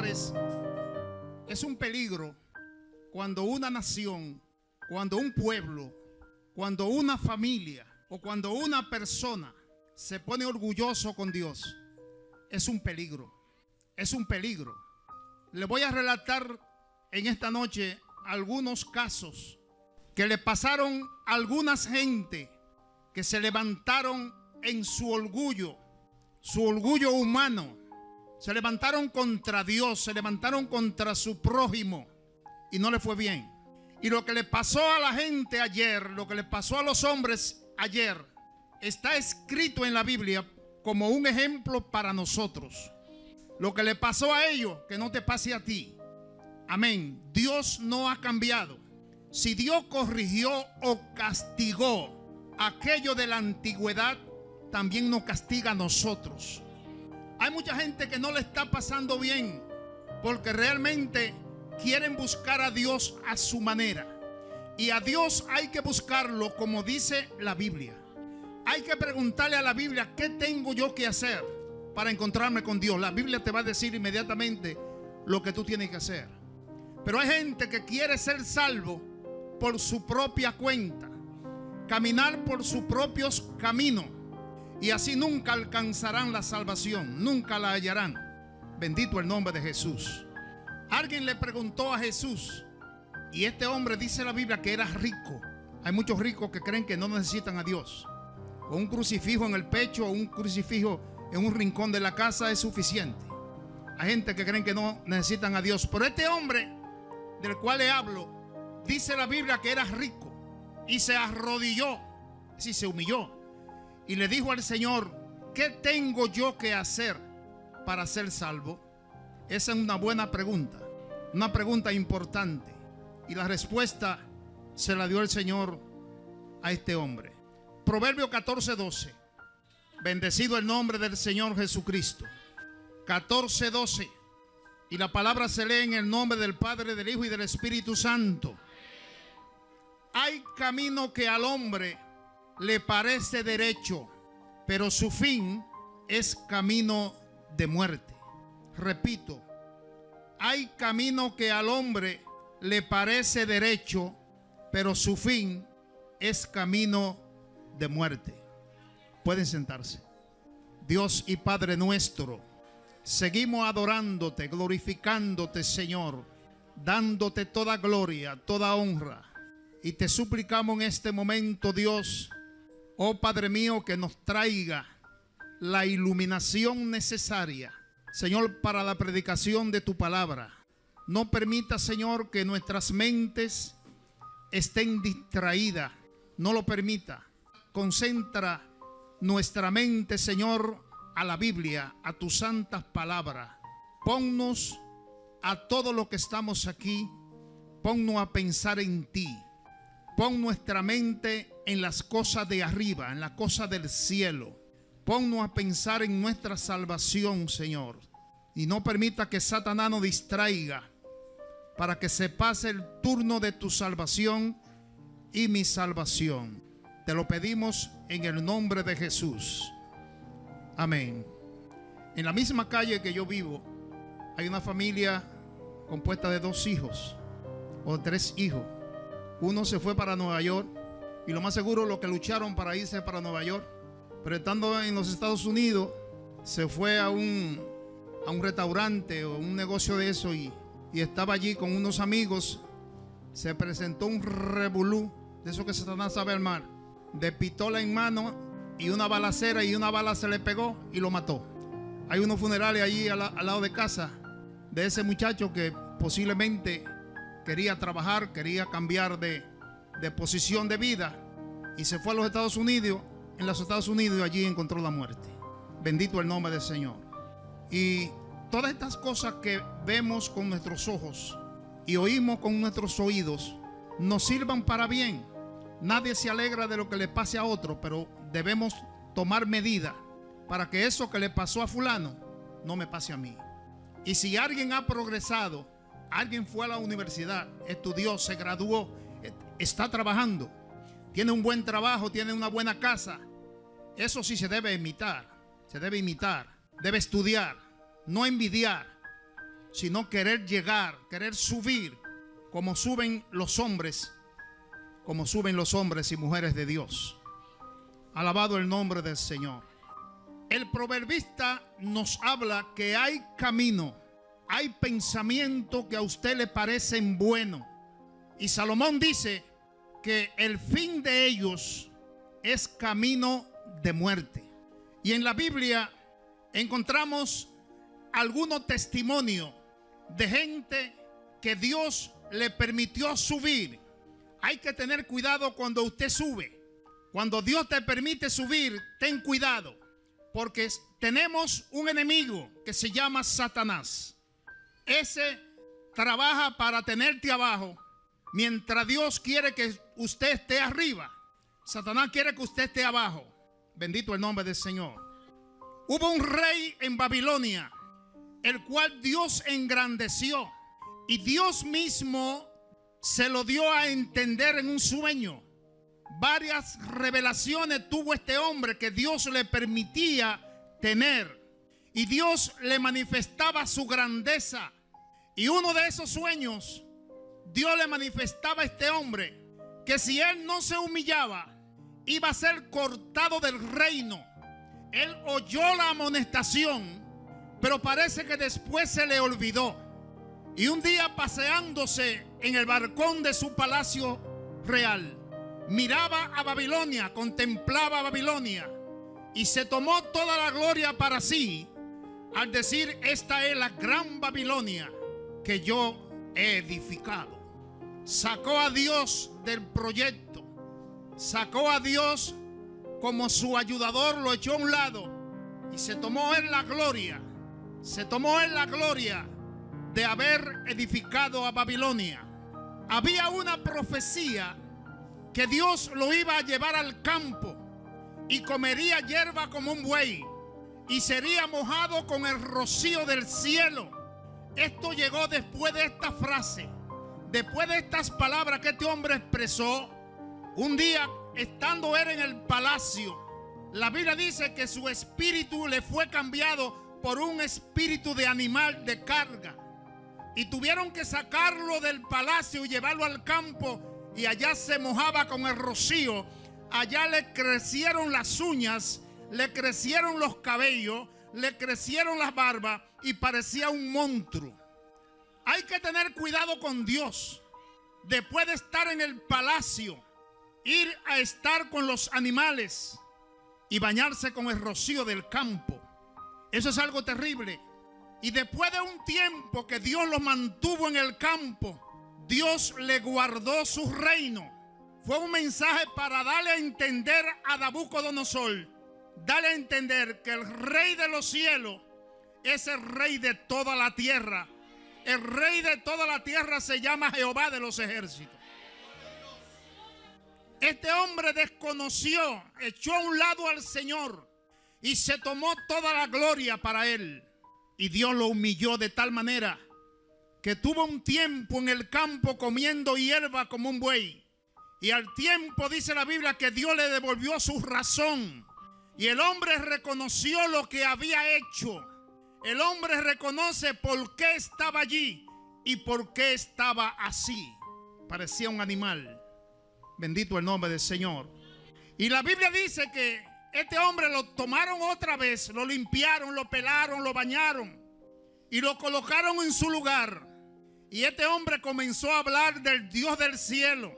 Señores, es un peligro cuando una nación, cuando un pueblo, cuando una familia o cuando una persona se pone orgulloso con Dios. Es un peligro, es un peligro. Le voy a relatar en esta noche algunos casos que le pasaron a algunas gente que se levantaron en su orgullo humano. Se levantaron contra Dios, se levantaron contra su prójimo y no le fue bien. Y lo que le pasó a la gente ayer, lo que le pasó a los hombres ayer, está escrito en la Biblia como un ejemplo para nosotros. Lo que le pasó a ellos, que no te pase a ti. Amén. Dios no ha cambiado. Si Dios corrigió o castigó aquello de la antigüedad, también nos castiga a nosotros. Hay mucha gente que no le está pasando bien porque realmente quieren buscar a Dios a su manera. Y a Dios hay que buscarlo como dice la Biblia. Hay que preguntarle a la Biblia, ¿qué tengo yo que hacer para encontrarme con Dios? La Biblia te va a decir inmediatamente lo que tú tienes que hacer. Pero hay gente que quiere ser salvo por su propia cuenta, caminar por sus propios caminos, y así nunca alcanzarán la salvación, nunca la hallarán. Bendito el nombre de Jesús. Alguien le preguntó a Jesús, y este hombre dice la Biblia que era rico. Hay muchos ricos que creen que no necesitan a Dios. O un crucifijo en el pecho o un crucifijo en un rincón de la casa es suficiente. Hay gente que creen que no necesitan a Dios. Pero este hombre del cual le hablo, dice la Biblia que era rico y se arrodilló, es decir, se humilló y le dijo al Señor, ¿qué tengo yo que hacer para ser salvo? Esa es una buena pregunta, una pregunta importante. Y la respuesta se la dio el Señor a este hombre. Proverbio 14:12. Bendecido el nombre del Señor Jesucristo. 14:12. Y la palabra se lee en el nombre del Padre, del Hijo y del Espíritu Santo. Hay camino que al hombre le parece derecho, pero su fin es camino de muerte. Repito, hay camino que al hombre le parece derecho, pero su fin es camino de muerte. Pueden sentarse. Dios y Padre nuestro, seguimos adorándote, glorificándote, Señor, dándote toda gloria, toda honra. Y te suplicamos en este momento, Dios, oh Padre mío, que nos traiga la iluminación necesaria, Señor, para la predicación de tu palabra. No permita, Señor, que nuestras mentes estén distraídas. No lo permita. Concentra nuestra mente, Señor, a la Biblia, a tus santas palabras. Ponnos a todo lo que estamos aquí, ponnos a pensar en ti. Pon nuestra mente en las cosas de arriba, en las cosas del cielo. Ponnos a pensar en nuestra salvación, Señor. Y no permita que Satanás nos distraiga para que se pase el turno de tu salvación y mi salvación. Te lo pedimos en el nombre de Jesús. Amén. En la misma calle que yo vivo, hay una familia compuesta de 2 hijos o 3 hijos. Uno se fue para Nueva York y lo más seguro los que lucharon para irse para Nueva York, pero estando en los Estados Unidos, se fue a un restaurante o un negocio de eso y estaba allí con unos amigos. Se presentó un revolú de eso que Satanás sabe armar, de pistola en mano y una balacera, y una bala se le pegó y lo mató. Hay unos funerales allí al lado de casa de ese muchacho que posiblemente quería trabajar, quería cambiar de posición de vida y se fue a los Estados Unidos. En los Estados Unidos, y allí encontró la muerte. Bendito el nombre del Señor. Y todas estas cosas que vemos con nuestros ojos y oímos con nuestros oídos nos sirvan para bien. Nadie se alegra de lo que le pase a otro, pero debemos tomar medidas para que eso que le pasó a fulano no me pase a mí. Y si alguien ha progresado, alguien fue a la universidad, estudió, se graduó, está trabajando, tiene un buen trabajo, tiene una buena casa, eso sí se debe imitar, debe estudiar, no envidiar. sino querer llegar, querer subir, como suben los hombres y mujeres de Dios. Alabado el nombre del Señor. El proverbista nos habla que hay camino, hay pensamientos que a usted le parecen buenos. Y Salomón dice que el fin de ellos es camino de muerte. Y en la Biblia encontramos algunos testimonios de gente que Dios le permitió subir. Hay que tener cuidado cuando usted sube. Cuando Dios te permite subir, ten cuidado, porque tenemos un enemigo que se llama Satanás. Ese trabaja para tenerte abajo, mientras Dios quiere que usted esté arriba. Satanás quiere que usted esté abajo. Bendito el nombre del Señor. Hubo un rey en Babilonia, el cual Dios engrandeció, y Dios mismo se lo dio a entender en un sueño. Varias revelaciones tuvo este hombre que Dios le permitía tener, y Dios le manifestaba su grandeza. Y uno de esos sueños, Dios le manifestaba a este hombre que si él no se humillaba, iba a ser cortado del reino. Él oyó la amonestación, pero parece que después se le olvidó. Y un día, paseándose en el balcón de su palacio real, miraba a Babilonia, contemplaba a Babilonia, y se tomó toda la gloria para sí al decir: esta es la gran Babilonia que yo he edificado. Sacó a Dios del proyecto, sacó a Dios como su ayudador, lo echó a un lado y se tomó él la gloria. Se tomó él la gloria de haber edificado a Babilonia. Había una profecía que Dios lo iba a llevar al campo y comería hierba como un buey y sería mojado con el rocío del cielo. Esto llegó después de esta frase, después de estas palabras que este hombre expresó. Un día, estando él en el palacio, la Biblia dice que su espíritu le fue cambiado por un espíritu de animal de carga, y tuvieron que sacarlo del palacio y llevarlo al campo, y allá se mojaba con el rocío. Allá le crecieron las uñas, le crecieron los cabellos, le crecieron las barbas y parecía un monstruo. Hay que tener cuidado con Dios. Después de estar en el palacio, ir a estar con los animales y bañarse con el rocío del campo, eso es algo terrible. Y después de un tiempo que Dios lo mantuvo en el campo, Dios le guardó su reino. Fue un mensaje para darle a entender a Nabucodonosor, darle a entender que el rey de los cielos es el rey de toda la tierra. El rey de toda la tierra se llama Jehová de los ejércitos. Este hombre desconoció, echó a un lado al Señor y se tomó toda la gloria para él. Y Dios lo humilló de tal manera que tuvo un tiempo en el campo comiendo hierba como un buey. Y al tiempo dice la Biblia que Dios le devolvió su razón. Y el hombre reconoció lo que había hecho. El hombre reconoce por qué estaba allí y por qué estaba así. Parecía un animal. Bendito el nombre del Señor. Y la Biblia dice que este hombre lo tomaron otra vez, lo limpiaron, lo pelaron, lo bañaron y lo colocaron en su lugar. Y este hombre comenzó a hablar del Dios del cielo.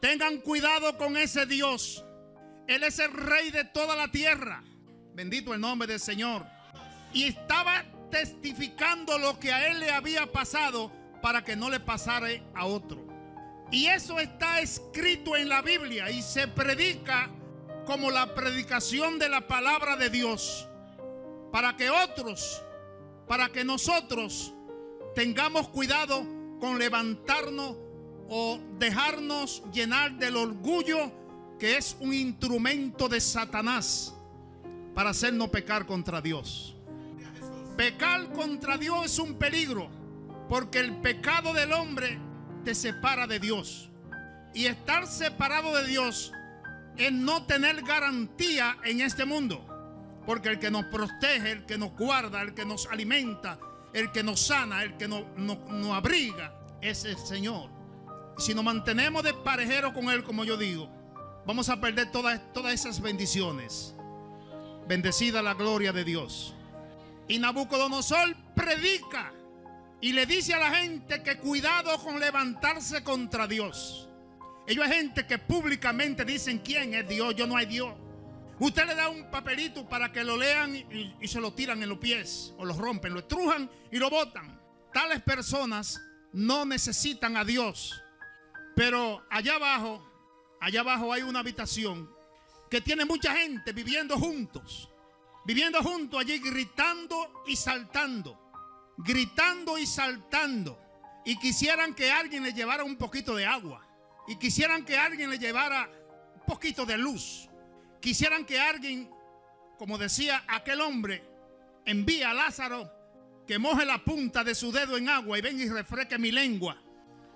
Tengan cuidado con ese Dios. Él es el rey de toda la tierra. Bendito el nombre del Señor. Y estaba testificando lo que a él le había pasado para que no le pasara a otro. Y eso está escrito en la Biblia y se predica como la predicación de la palabra de Dios, para que otros, para que nosotros tengamos cuidado con levantarnos o dejarnos llenar del orgullo, que es un instrumento de Satanás para hacernos pecar contra Dios. Pecar contra Dios es un peligro, porque el pecado del hombre te separa de Dios, y estar separado de Dios es no tener garantía en este mundo, porque el que nos protege, el que nos guarda, el que nos alimenta, el que nos sana, el que nos abriga, es el Señor. Si nos mantenemos de parejero con Él, como yo digo, vamos a perder todas esas bendiciones. Bendecida la gloria de Dios. Y Nabucodonosor predica y le dice a la gente que cuidado con levantarse contra Dios. Ellos hay gente que públicamente dicen quién es Dios, yo no hay Dios. Usted le da un papelito para que lo lean y se lo tiran en los pies o lo rompen, lo estrujan y lo botan. Tales personas no necesitan a Dios. Pero allá abajo hay una habitación que tiene mucha gente viviendo juntos allí, gritando y saltando, y quisieran que alguien le llevara un poquito de agua, y quisieran que alguien le llevara un poquito de luz, quisieran que alguien, como decía aquel hombre, envíe a Lázaro que moje la punta de su dedo en agua y venga y refresque mi lengua,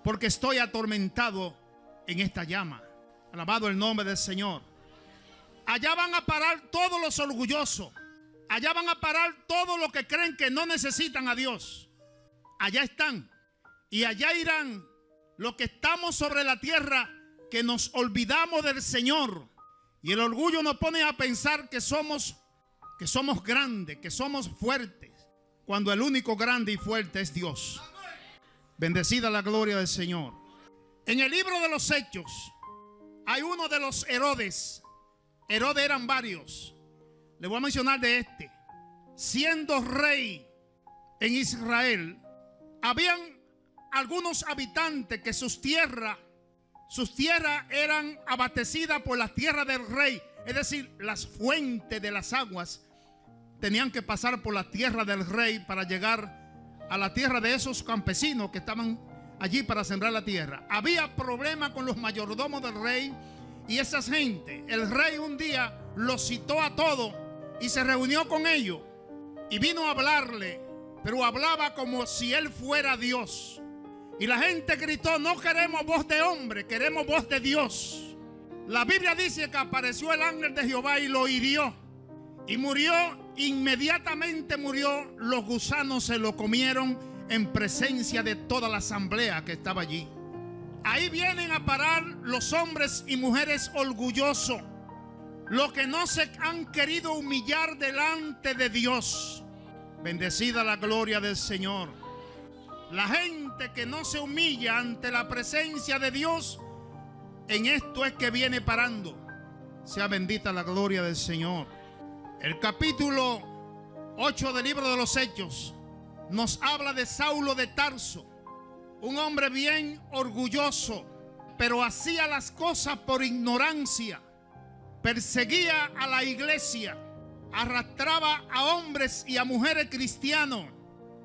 porque estoy atormentado en esta llama. Alabado el nombre del Señor. Allá van a parar todos los orgullosos. Allá van a parar todos los que creen que no necesitan a Dios. Allá están. Y allá irán los que estamos sobre la tierra, que nos olvidamos del Señor. Y el orgullo nos pone a pensar que somos grandes, que somos fuertes, cuando el único grande y fuerte es Dios. Bendecida la gloria del Señor. En el libro de los Hechos hay uno de los Herodes. Herodes eran varios. Le voy a mencionar de este. Siendo rey en Israel, habían algunos habitantes que sus tierras eran abastecidas por las tierras del rey. Es decir, las fuentes de las aguas tenían que pasar por la tierra del rey para llegar a la tierra de esos campesinos que estaban allí para sembrar la tierra. Había problemas con los mayordomos del rey y esas gente. El rey un día los citó a todos y se reunió con ellos y vino a hablarle, pero hablaba como si él fuera Dios. Y la gente gritó: no queremos voz de hombre, queremos voz de Dios. La Biblia dice que apareció el ángel de Jehová y lo hirió y murió. Inmediatamente murió, los gusanos se lo comieron en presencia de toda la asamblea que estaba allí. Ahí vienen a parar los hombres y mujeres orgullosos, los que no se han querido humillar delante de Dios. Bendecida la gloria del Señor. La gente que no se humilla ante la presencia de Dios, en esto es que viene parando. Sea bendita la gloria del Señor. El capítulo 8 del libro de los Hechos nos habla de Saulo de Tarso, un hombre bien orgulloso, pero hacía las cosas por ignorancia. Perseguía a la iglesia, arrastraba a hombres y a mujeres cristianos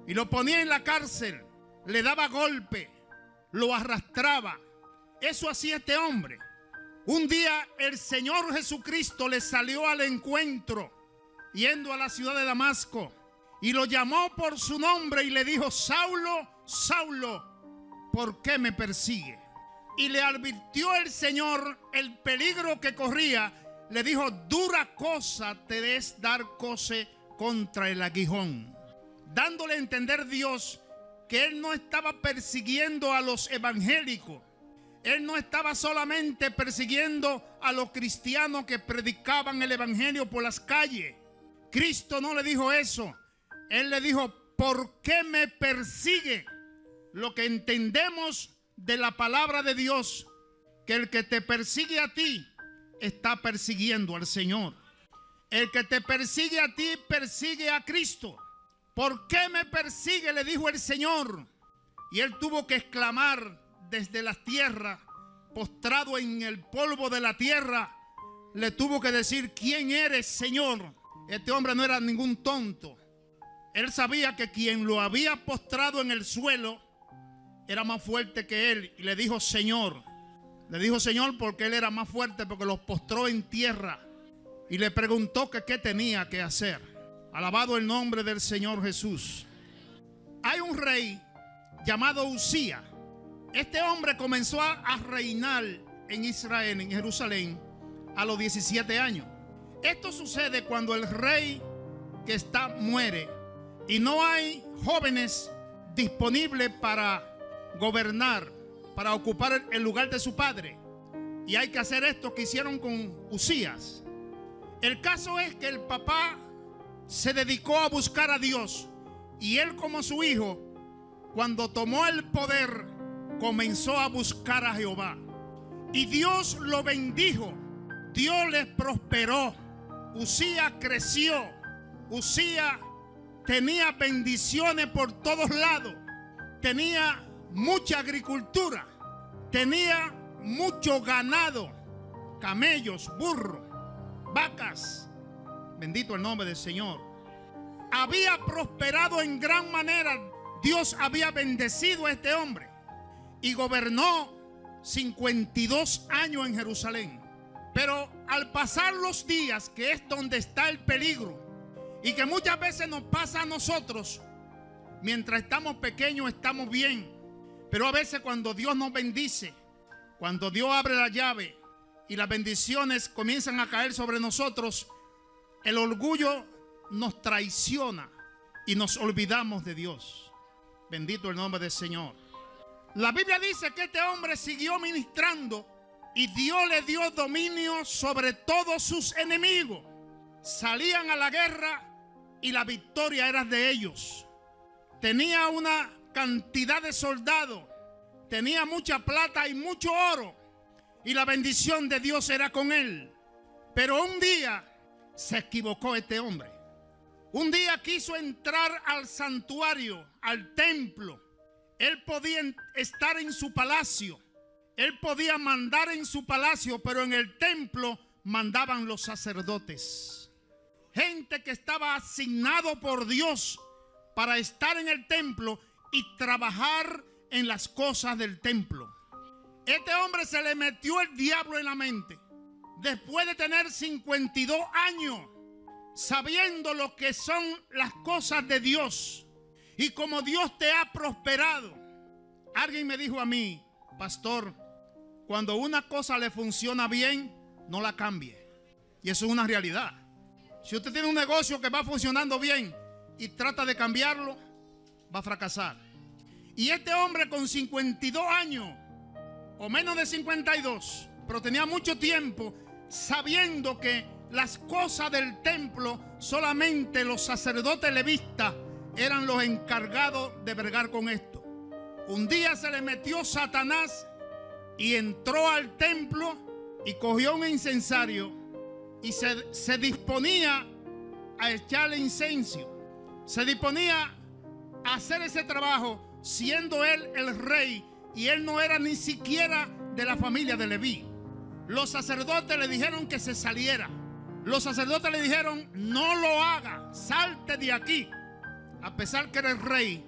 y lo ponía en la cárcel, le daba golpe, lo arrastraba. Eso hacía este hombre. Un día el Señor Jesucristo le salió al encuentro yendo a la ciudad de Damasco y lo llamó por su nombre y le dijo: Saulo, Saulo, ¿por qué me persigue? Y le advirtió el Señor el peligro que corría. Le dijo: dura cosa te es dar coce contra el aguijón, dándole a entender Dios que Él no estaba persiguiendo a los evangélicos. Él no estaba solamente persiguiendo a los cristianos que predicaban el evangelio por las calles. Cristo no le dijo eso. Él le dijo: ¿por qué me persigue? Lo que entendemos de la palabra de Dios, que el que te persigue a ti está persiguiendo al Señor. El que te persigue a ti persigue a Cristo. ¿Por qué me persigue?, le dijo el Señor. Y él tuvo que exclamar desde la tierra, postrado en el polvo de la tierra, le tuvo que decir: ¿quién eres, Señor? Este hombre no era ningún tonto. Él sabía que quien lo había postrado en el suelo era más fuerte que él. Y le dijo: Señor. Le dijo Señor porque él era más fuerte, porque los postró en tierra. Y le preguntó que qué tenía que hacer. Alabado el nombre del Señor Jesús. Hay un rey llamado Uzía. Este hombre comenzó a reinar en Israel, en Jerusalén, a los 17 años. Esto sucede cuando el rey que está muere. y no hay jóvenes disponibles para gobernar, para ocupar el lugar de su padre. Y hay que hacer esto que hicieron con Uzías. El caso es que el papá se dedicó a buscar a Dios, y él, como su hijo, cuando tomó el poder, comenzó a buscar a Jehová. Y Dios lo bendijo, Dios les prosperó. Uzías creció, Uzías tenía bendiciones por todos lados, tenía mucha agricultura, tenía mucho ganado, camellos, burros, vacas. Bendito el nombre del Señor. Había prosperado en gran manera. Dios había bendecido a este hombre y gobernó 52 años en Jerusalén. Pero al pasar los días, que es donde está el peligro, y que muchas veces nos pasa a nosotros, mientras estamos pequeños estamos bien, pero a veces cuando Dios nos bendice, cuando Dios abre la llave y las bendiciones comienzan a caer sobre nosotros, el orgullo nos traiciona y nos olvidamos de Dios. Bendito el nombre del Señor. La Biblia dice que este hombre siguió ministrando y Dios le dio dominio sobre todos sus enemigos. Salían a la guerra y la victoria era de ellos. Tenía una cantidad de soldados, tenía mucha plata y mucho oro, y la bendición de Dios era con él. Pero un día se equivocó este hombre. Un día quiso entrar al santuario, al templo. Él podía estar en su palacio, él podía mandar en su palacio, pero en el templo mandaban los sacerdotes. Gente que estaba asignado por Dios para estar en el templo y trabajar en las cosas del templo. Este hombre se le metió el diablo en la mente. Después de tener 52 años, sabiendo lo que son las cosas de Dios y como Dios te ha prosperado. Alguien me dijo a mí: pastor, cuando una cosa le funciona bien, no la cambie. Y eso es una realidad. Si usted tiene un negocio que va funcionando bien y trata de cambiarlo, va a fracasar. Y este hombre con 52 años, o menos de 52, pero tenía mucho tiempo, sabiendo que las cosas del templo solamente los sacerdotes levitas eran los encargados de bregar con esto. Un día se le metió Satanás y entró al templo y cogió un incensario y se disponía a echarle incienso. Se disponía a hacer ese trabajo siendo él el rey, y él no era ni siquiera de la familia de Leví. Los sacerdotes le dijeron que se saliera. Los sacerdotes le dijeron: no lo haga, salte de aquí. A pesar que era el rey,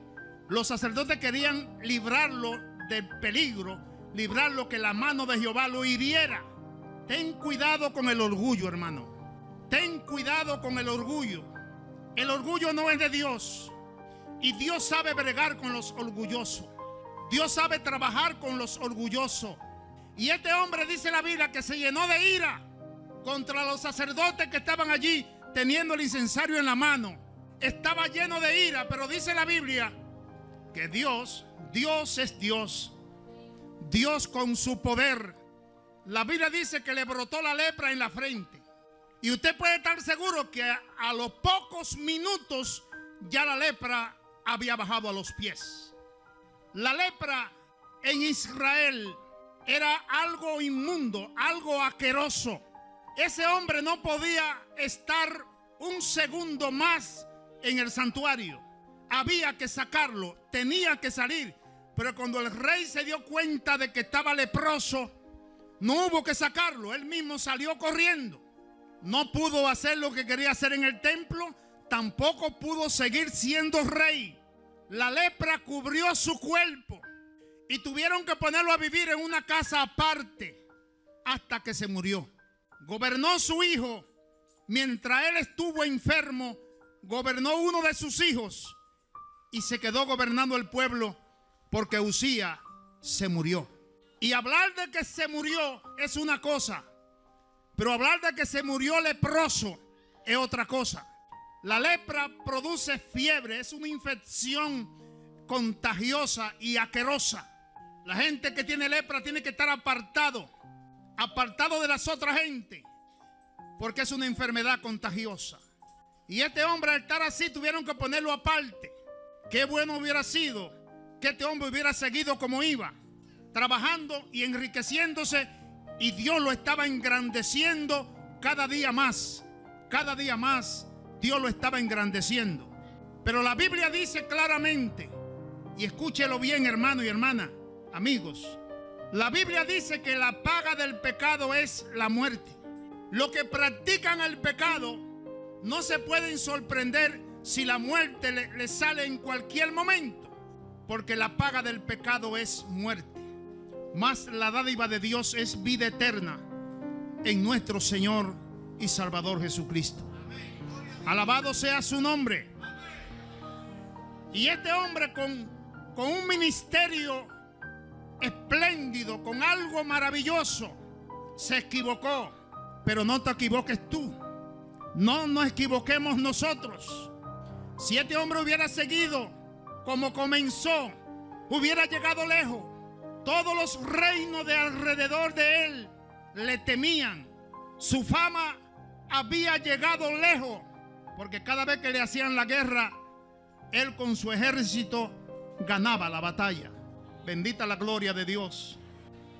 los sacerdotes querían librarlo del peligro, librarlo que la mano de Jehová lo hiriera. Ten cuidado con el orgullo, hermano. Ten cuidado con el orgullo. El orgullo no es de Dios. Y Dios sabe bregar con los orgullosos. Dios sabe trabajar con los orgullosos. Y este hombre, dice la Biblia, que se llenó de ira contra los sacerdotes que estaban allí teniendo el incensario en la mano. Estaba lleno de ira, pero dice la Biblia que Dios es Dios. Dios con su poder. La Biblia dice que le brotó la lepra en la frente. Y usted puede estar seguro que a los pocos minutos ya la lepra había bajado a los pies. La lepra en Israel era algo inmundo, algo asqueroso. Ese hombre no podía estar un segundo más en el santuario. Había que sacarlo, tenía que salir. Pero cuando el rey se dio cuenta de que estaba leproso, no hubo que sacarlo, él mismo salió corriendo. No pudo hacer lo que quería hacer en el templo, tampoco pudo seguir siendo rey. La lepra cubrió su cuerpo y tuvieron que ponerlo a vivir en una casa aparte hasta que se murió. Gobernó su hijo. Mientras él estuvo enfermo, gobernó uno de sus hijos y se quedó gobernando el pueblo porque Uzías se murió. Y hablar de que se murió es una cosa, pero hablar de que se murió leproso es otra cosa. La lepra produce fiebre, es una infección contagiosa y asquerosa. La gente que tiene lepra tiene que estar apartado de las otras gente, porque es una enfermedad contagiosa. Y este hombre, al estar así, tuvieron que ponerlo aparte. Qué bueno hubiera sido que este hombre hubiera seguido como iba, trabajando y enriqueciéndose, y Dios lo estaba engrandeciendo cada día más. Cada día más Dios lo estaba engrandeciendo. Pero la Biblia dice claramente, y escúchelo bien, hermano y hermana, amigos, la Biblia dice que la paga del pecado es la muerte. Los que practican el pecado no se pueden sorprender si la muerte le sale en cualquier momento, porque la paga del pecado es muerte. Mas la dádiva de Dios es vida eterna en nuestro Señor y Salvador Jesucristo. Alabado sea su nombre. Y este hombre con un ministerio espléndido, con algo maravilloso, se equivocó. Pero no te equivoques tú. No nos equivoquemos nosotros. Si este hombre hubiera seguido como comenzó, hubiera llegado lejos. Todos los reinos de alrededor de él le temían. Su fama había llegado lejos, porque cada vez que le hacían la guerra, él con su ejército ganaba la batalla. Bendita la gloria de Dios.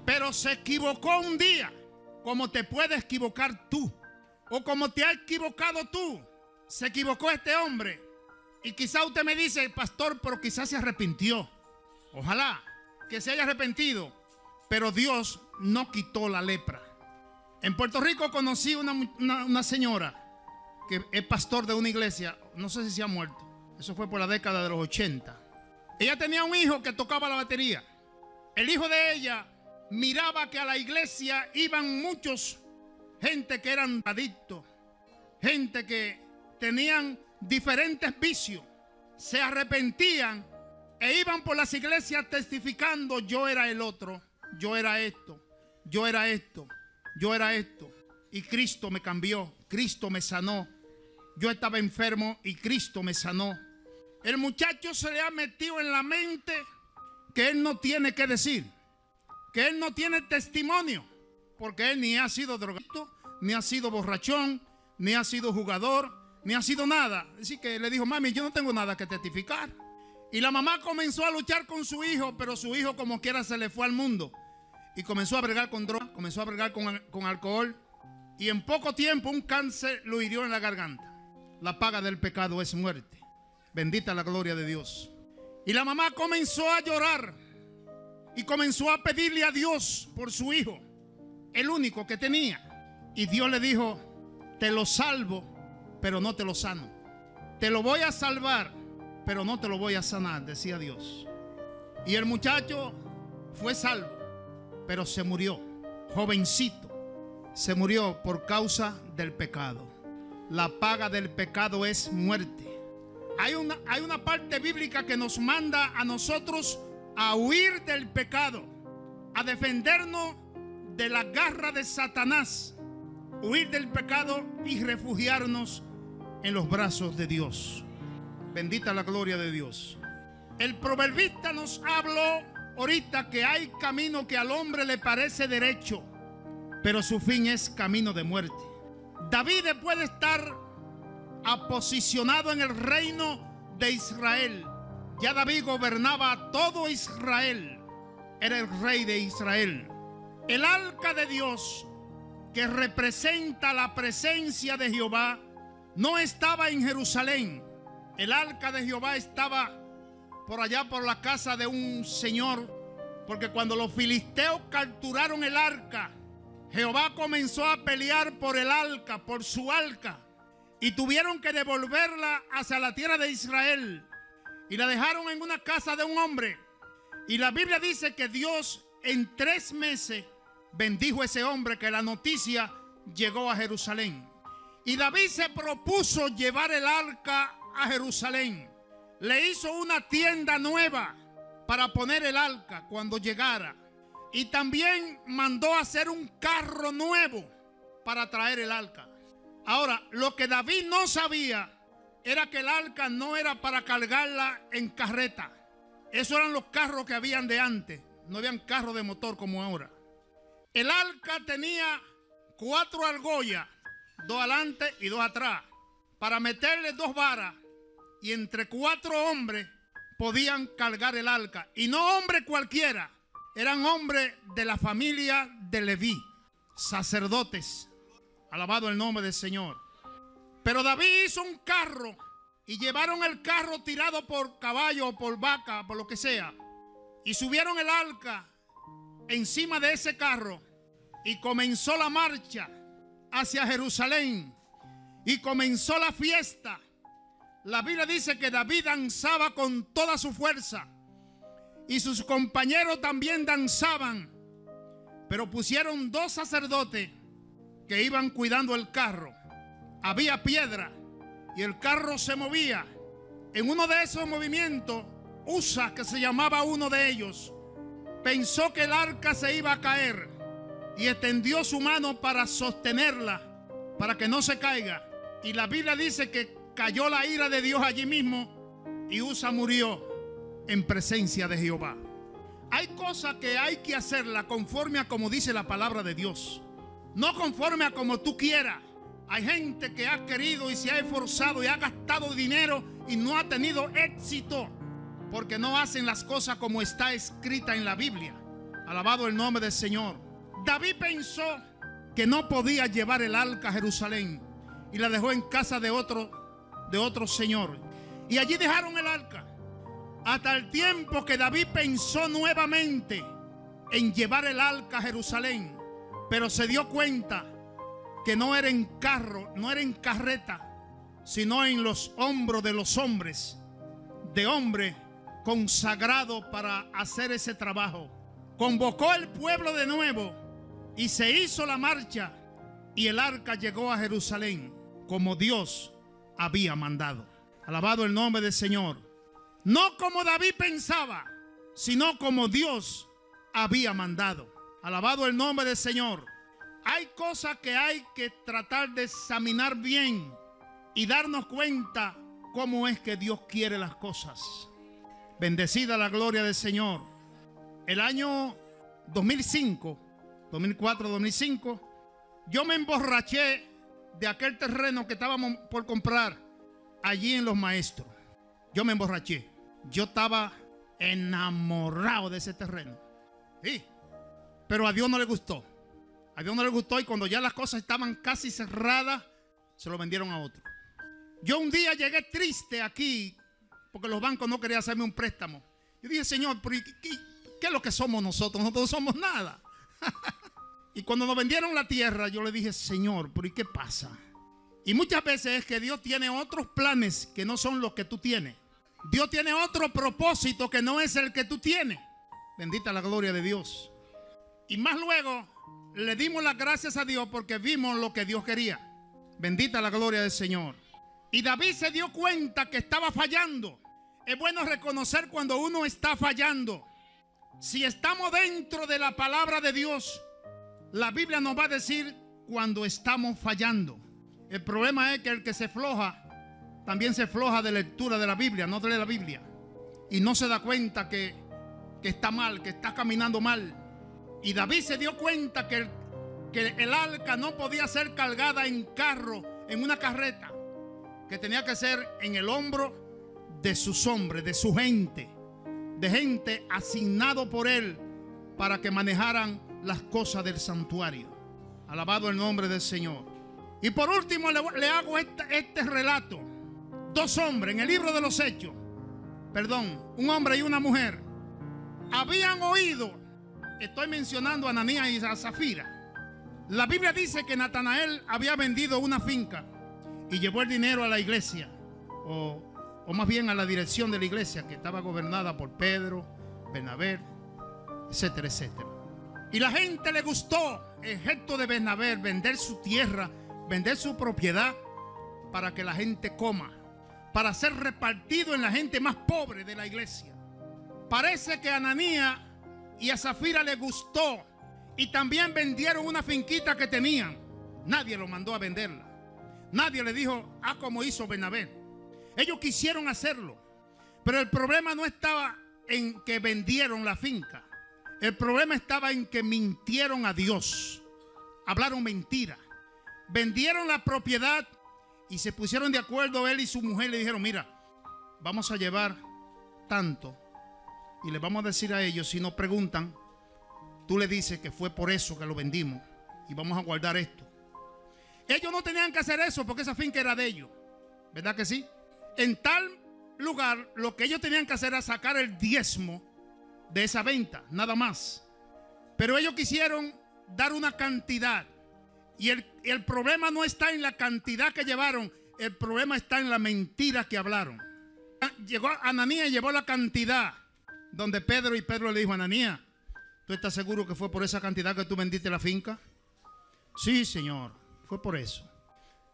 Pero se equivocó un día, como te puedes equivocar tú, o como te has equivocado tú. Se equivocó este hombre. Y quizá usted me dice, pastor, pero quizás se arrepintió. Ojalá que se haya arrepentido, pero Dios no quitó la lepra. En Puerto Rico conocí una señora que es pastor de una iglesia, no sé si se ha muerto, eso fue por la década de los 80. Ella tenía un hijo que tocaba la batería. El hijo de ella miraba que a la iglesia iban muchos gente que eran adictos, gente que tenían diferentes vicios, se arrepentían e iban por las iglesias testificando: yo era el otro, yo era esto, yo era esto, yo era esto, y Cristo me cambió, Cristo me sanó. Yo estaba enfermo y Cristo me sanó. El muchacho se le ha metido en la mente que él no tiene que decir, que él no tiene testimonio, porque él ni ha sido drogadicto, ni ha sido borrachón, ni ha sido jugador, ni ha sido nada. Así que le dijo: mami, yo no tengo nada que testificar. Y la mamá comenzó a luchar con su hijo, pero su hijo como quiera se le fue al mundo y comenzó a bregar con droga, comenzó a bregar con alcohol, y en poco tiempo un cáncer lo hirió en la garganta. La paga del pecado es muerte. Bendita la gloria de Dios. Y la mamá comenzó a llorar y comenzó a pedirle a Dios por su hijo, el único que tenía. Y Dios le dijo: te lo salvo, pero no te lo sano. Te lo voy a salvar, pero no te lo voy a sanar, decía Dios. Y el muchacho fue salvo, pero se murió, jovencito. Se murió por causa del pecado. La paga del pecado es muerte. Hay una parte bíblica que nos manda a nosotros a huir del pecado, a defendernos de la garra de Satanás, huir del pecado y refugiarnos en los brazos de Dios. Bendita la gloria de Dios. El proverbista nos habló ahorita que hay camino que al hombre le parece derecho, pero su fin es camino de muerte. David puede estar aposicionado en el reino de Israel. Ya David gobernaba a todo Israel. Era el rey de Israel. El arca de Dios, que representa la presencia de Jehová, no estaba en Jerusalén. El arca de Jehová estaba por allá por la casa de un señor, porque cuando los filisteos capturaron el arca, Jehová comenzó a pelear por el arca, por su arca, y tuvieron que devolverla hacia la tierra de Israel, y la dejaron en una casa de un hombre. Y la Biblia dice que Dios en 3 meses bendijo a ese hombre, que la noticia llegó a Jerusalén. Y David se propuso llevar el arca a Jerusalén. Le hizo una tienda nueva para poner el arca cuando llegara. Y también mandó hacer un carro nuevo para traer el arca. Ahora, lo que David no sabía era que el arca no era para cargarla en carreta. Esos eran los carros que habían de antes. No habían carros de motor como ahora. El arca tenía 4 argollas, 2 adelante y 2 atrás, para meterle 2 varas, y entre 4 hombres podían cargar el arca. Y no hombres cualquiera, eran hombres de la familia de Leví, sacerdotes. Alabado el nombre del Señor. Pero David hizo un carro y llevaron el carro tirado por caballo o por vaca, por lo que sea, y subieron el arca encima de ese carro y comenzó la marcha hacia Jerusalén y comenzó la fiesta. La Biblia dice que David danzaba con toda su fuerza y sus compañeros también danzaban, pero pusieron 2 sacerdotes que iban cuidando el carro. Había piedra y el carro se movía. En uno de esos movimientos, Usa, que se llamaba uno de ellos, pensó que el arca se iba a caer y extendió su mano para sostenerla, para que no se caiga. Y la Biblia dice que cayó la ira de Dios allí mismo y Usa murió en presencia de Jehová. Hay cosas que hay que hacerlas conforme a como dice la palabra de Dios, no conforme a como tú quieras. Hay gente que ha querido y se ha esforzado y ha gastado dinero y no ha tenido éxito porque no hacen las cosas como está escrita en la Biblia. Alabado el nombre del Señor. David pensó que no podía llevar el arca a Jerusalén y la dejó en casa de otro señor. Y allí dejaron el arca hasta el tiempo que David pensó nuevamente en llevar el arca a Jerusalén, pero se dio cuenta que no era en carro, no era en carreta, sino en los hombros de los hombres, de hombres consagrados para hacer ese trabajo. Convocó el pueblo de nuevo y se hizo la marcha y el arca llegó a Jerusalén como Dios había mandado. Alabado el nombre del Señor. No como David pensaba, sino como Dios había mandado. Alabado el nombre del Señor. Hay cosas que hay que tratar de examinar bien y darnos cuenta cómo es que Dios quiere las cosas. Bendecida la gloria del Señor. El año 2005, 2004, 2005, yo me emborraché de aquel terreno que estábamos por comprar allí en Los Maestros. Yo me emborraché. Yo estaba enamorado de ese terreno. Sí, pero a Dios no le gustó. A Dios no le gustó y cuando ya las cosas estaban casi cerradas, se lo vendieron a otro. Yo un día llegué triste aquí porque los bancos no querían hacerme un préstamo. Yo dije, Señor, ¿pero qué es lo que somos nosotros? Nosotros no somos nada. Y cuando nos vendieron la tierra, yo le dije, Señor, ¿pero y qué pasa? Y muchas veces es que Dios tiene otros planes que no son los que tú tienes. Dios tiene otro propósito que no es el que tú tienes. Bendita la gloria de Dios. Y más luego le dimos las gracias a Dios porque vimos lo que Dios quería. Bendita la gloria del Señor. Y David se dio cuenta que estaba fallando. Es bueno reconocer cuando uno está fallando. Si estamos dentro de la palabra de Dios, la Biblia nos va a decir cuando estamos fallando. El problema es que el que se floja, también se floja de lectura de la Biblia, no lee la Biblia. Y no se da cuenta que está mal, que está caminando mal. Y David se dio cuenta que el arca no podía ser cargada en carro, en una carreta, que tenía que ser en el hombro de sus hombres, de su gente, de gente asignado por él para que manejaran las cosas del santuario. Alabado el nombre del Señor. Y por último le hago este relato. 2 hombres en el libro de los Hechos, un hombre y una mujer, habían oído, estoy mencionando a Ananías y a Zafira. La Biblia dice que Natanael había vendido una finca y llevó el dinero a la iglesia, o más bien a la dirección de la iglesia que estaba gobernada por Pedro, Bernabé, etcétera, etcétera. Y la gente le gustó el gesto de Bernabé, vender su tierra, vender su propiedad para que la gente coma, para ser repartido en la gente más pobre de la iglesia. Parece que a Ananías y a Zafira les gustó y también vendieron una finquita que tenían. Nadie lo mandó a venderla. Nadie le dijo, como hizo Bernabé. Ellos quisieron hacerlo, pero el problema no estaba en que vendieron la finca. El problema estaba en que mintieron a Dios. Hablaron mentira. Vendieron la propiedad y se pusieron de acuerdo él y su mujer. Le dijeron, mira, vamos a llevar tanto y le vamos a decir a ellos, si nos preguntan, tú le dices que fue por eso que lo vendimos y vamos a guardar esto. Ellos no tenían que hacer eso porque esa finca era de ellos, ¿verdad que sí? En tal lugar lo que ellos tenían que hacer era sacar el diezmo de esa venta, nada más. Pero ellos quisieron dar una cantidad y el problema no está en la cantidad que llevaron, el problema está en la mentira que hablaron. Llegó Ananías y llevó la cantidad donde Pedro le dijo, Ananías, ¿tú estás seguro que fue por esa cantidad que tú vendiste la finca? Sí, Señor, fue por eso.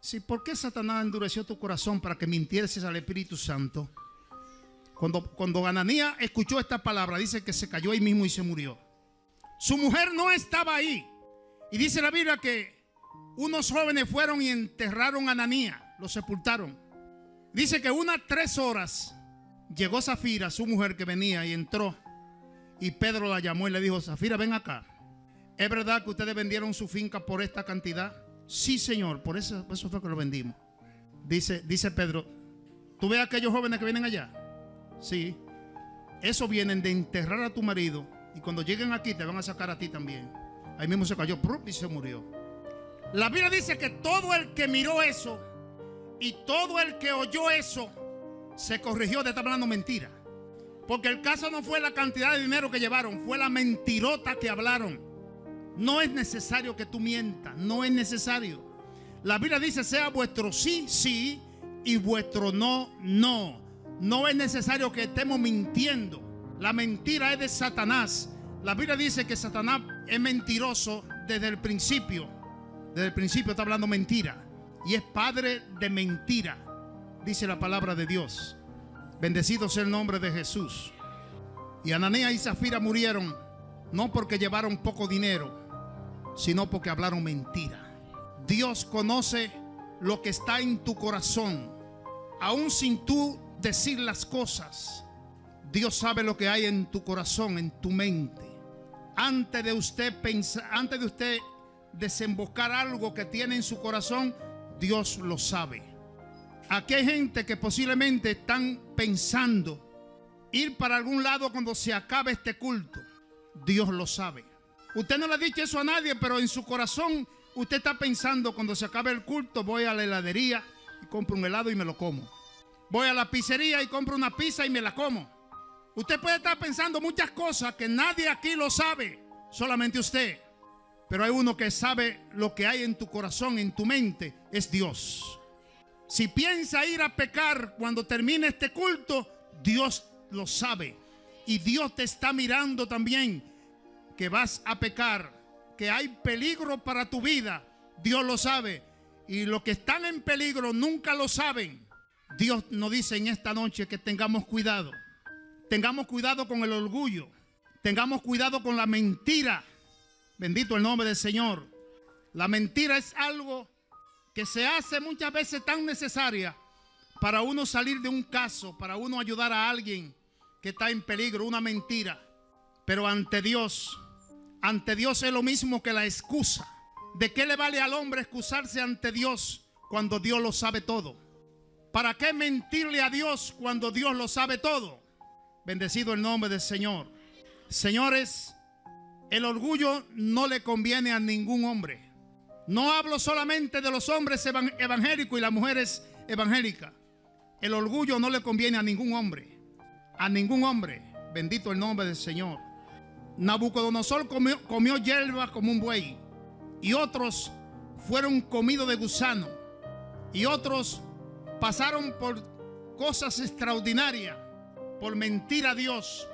Sí, ¿por qué Satanás endureció tu corazón para que mintieses al Espíritu Santo? Cuando Ananías escuchó esta palabra, dice que se cayó ahí mismo y se murió. Su mujer no estaba ahí. Y dice la Biblia que unos jóvenes fueron y enterraron a Ananías, lo sepultaron. Dice que unas 3 horas llegó Zafira, su mujer, que venía y entró. Y Pedro la llamó y le dijo, Zafira, ven acá. ¿Es verdad que ustedes vendieron su finca por esta cantidad? Sí, Señor, por eso fue que lo vendimos. Dice Pedro, ¿tú ves a aquellos jóvenes que vienen allá? Sí. Esos vienen de enterrar a tu marido y cuando lleguen aquí te van a sacar a ti también. Ahí mismo se cayó y se murió. La Biblia dice que todo el que miró eso y todo el que oyó eso se corrigió de estar hablando mentira. Porque el caso no fue la cantidad de dinero que llevaron, fue la mentirota que hablaron. No es necesario que tú mientas, no es necesario. La Biblia dice, sea vuestro sí, sí, y vuestro no, no. No es necesario que estemos mintiendo. La mentira es de Satanás. La Biblia dice que Satanás es mentiroso desde el principio. Desde el principio está hablando mentira. Y es padre de mentira, dice la palabra de Dios. Bendecido sea el nombre de Jesús. Y Ananías y Zafira murieron no porque llevaron poco dinero, sino porque hablaron mentira. Dios conoce lo que está en tu corazón, aún sin tú decir las cosas. Dios sabe lo que hay en tu corazón, en tu mente. Antes de usted pensar, antes de usted desembocar algo que tiene en su corazón, Dios lo sabe. Aquí hay gente que posiblemente están pensando ir para algún lado cuando se acabe este culto. Dios lo sabe. Usted no le ha dicho eso a nadie, pero en su corazón usted está pensando, cuando se acabe el culto voy a la heladería y compro un helado y me lo como. Voy a la pizzería y compro una pizza y me la como. Usted puede estar pensando muchas cosas que nadie aquí lo sabe, solamente usted. Pero hay uno que sabe lo que hay en tu corazón, en tu mente, es Dios. Si piensa ir a pecar cuando termine este culto, Dios lo sabe. Y Dios te está mirando también que vas a pecar, que hay peligro para tu vida. Dios lo sabe. Y los que están en peligro nunca lo saben. Dios nos dice en esta noche que tengamos cuidado. Tengamos cuidado con el orgullo. Tengamos cuidado con la mentira. Bendito el nombre del Señor. La mentira es algo que se hace muchas veces tan necesaria para uno salir de un caso, para uno ayudar a alguien que está en peligro, una mentira. Pero ante Dios es lo mismo que la excusa. ¿De qué le vale al hombre excusarse ante Dios cuando Dios lo sabe todo? ¿Para qué mentirle a Dios cuando Dios lo sabe todo? Bendecido el nombre del Señor. Señores, el orgullo no le conviene a ningún hombre. No hablo solamente de los hombres evangélicos y las mujeres evangélicas. El orgullo no le conviene a ningún hombre. A ningún hombre. Bendito el nombre del Señor. Nabucodonosor comió hierba como un buey. Y otros fueron comidos de gusano. Y otros pasaron por cosas extraordinarias. Por mentir a Dios.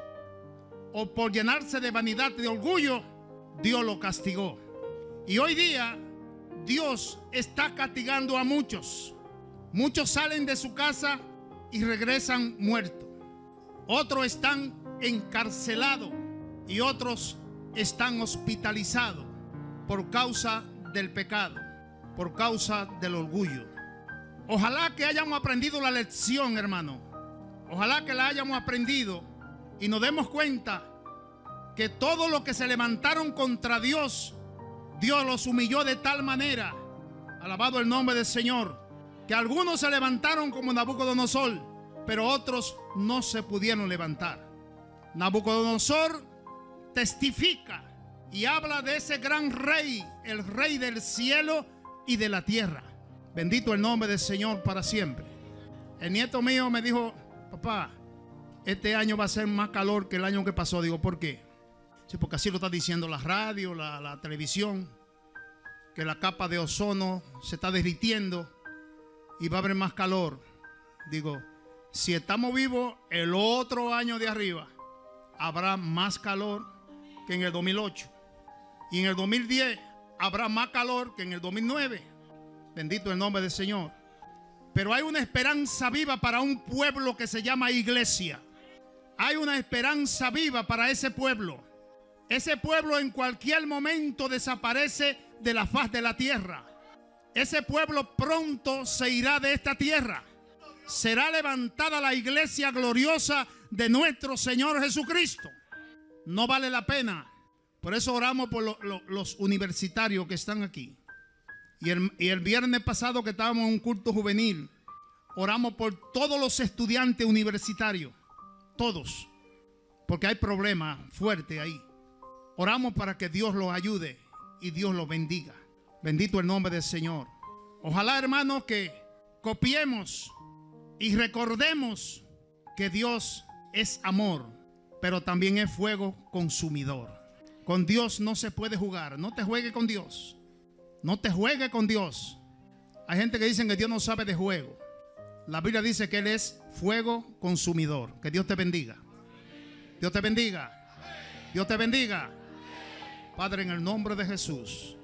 O por llenarse de vanidad, de orgullo. Dios lo castigó. Y hoy día Dios está castigando a muchos. Muchos salen de su casa y regresan muertos. Otros están encarcelados y otros están hospitalizados por causa del pecado, por causa del orgullo. Ojalá que hayamos aprendido la lección, hermano. Ojalá que la hayamos aprendido y nos demos cuenta que todos los que se levantaron contra Dios, Dios los humilló de tal manera, alabado el nombre del Señor, que algunos se levantaron como Nabucodonosor, pero otros no se pudieron levantar. Nabucodonosor testifica y habla de ese gran rey, el rey del cielo y de la tierra. Bendito el nombre del Señor para siempre. El nieto mío me dijo: papá, este año va a ser más calor que el año que pasó. Digo, ¿por qué? Sí, porque así lo está diciendo la radio, la televisión, que la capa de ozono se está derritiendo y va a haber más calor. Digo, si estamos vivos, el otro año de arriba habrá más calor que en el 2008. Y en el 2010 habrá más calor que en el 2009. Bendito el nombre del Señor. Pero hay una esperanza viva para un pueblo que se llama iglesia. Hay una esperanza viva para ese pueblo. Ese pueblo en cualquier momento desaparece de la faz de la tierra. Ese pueblo pronto se irá de esta tierra. Será levantada la iglesia gloriosa de nuestro Señor Jesucristo. No vale la pena. Por eso oramos por los universitarios que están aquí. Y el viernes pasado que estábamos en un culto juvenil, oramos por todos los estudiantes universitarios. Todos. Porque hay problemas fuertes ahí. Oramos para que Dios los ayude y Dios los bendiga. Bendito el nombre del Señor. Ojalá, hermanos, que copiemos y recordemos que Dios es amor, pero también es fuego consumidor. Con Dios no se puede jugar. No te juegues con Dios. No te juegues con Dios. Hay gente que dice que Dios no sabe de juego. La Biblia dice que Él es fuego consumidor. Que Dios te bendiga. Dios te bendiga. Dios te bendiga. Padre, en el nombre de Jesús.